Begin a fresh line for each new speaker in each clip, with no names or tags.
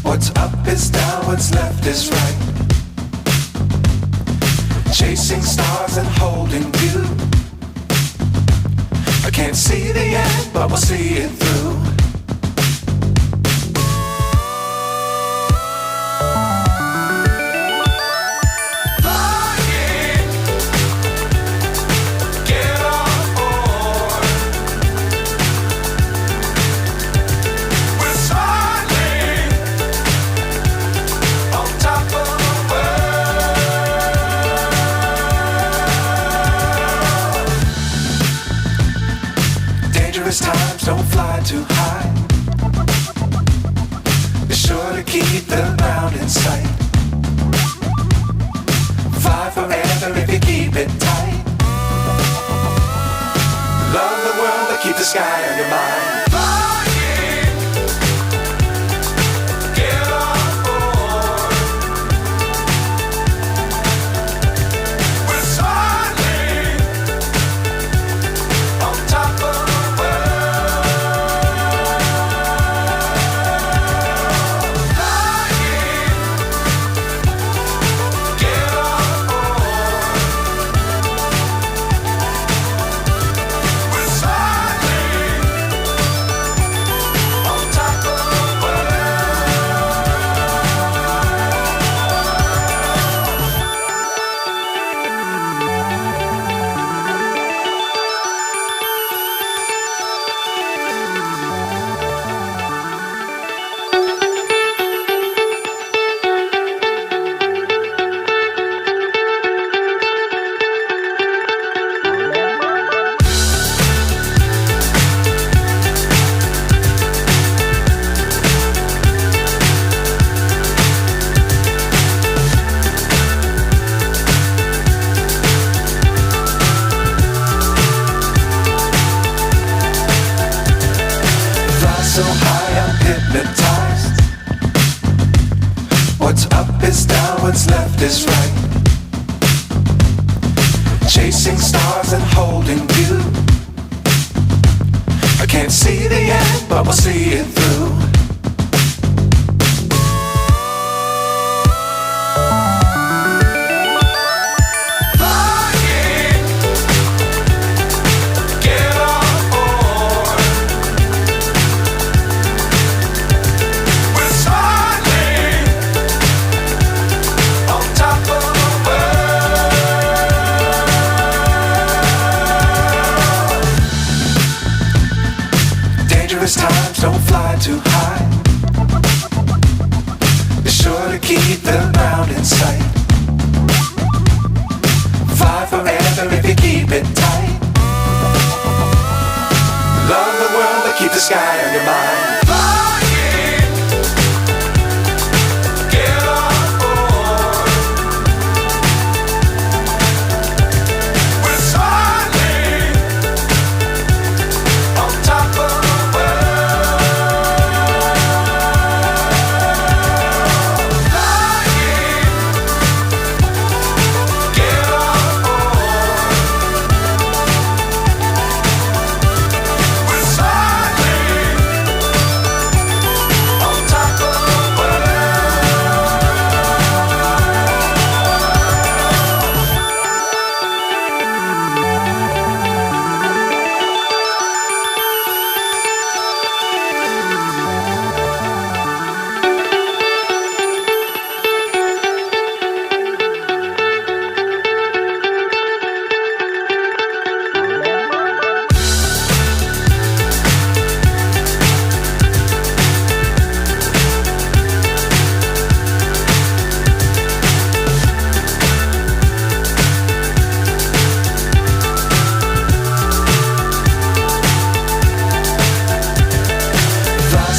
What's up is down, what's left is right. Chasing stars and holding you. I can't see the end, but we'll see it through. Times don't fly too high. Be sure to keep the ground in sight. Fly forever if you keep it tight. Love the world but keep the sky on your mind. So high I'm hypnotized. What's up is down, what's left is right. Chasing stars and holding you. I can't see the end, but we'll see it through. Times don't fly too high. Be sure to keep the ground in sight. Fly forever if you keep it tight. Love the world but keep the sky on your mind.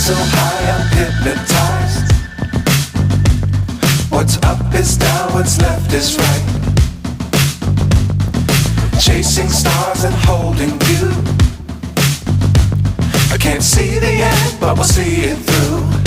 So high I'm hypnotized. What's up is down, what's left is right. Chasing stars and holding you. I can't see the end, but we'll see it through.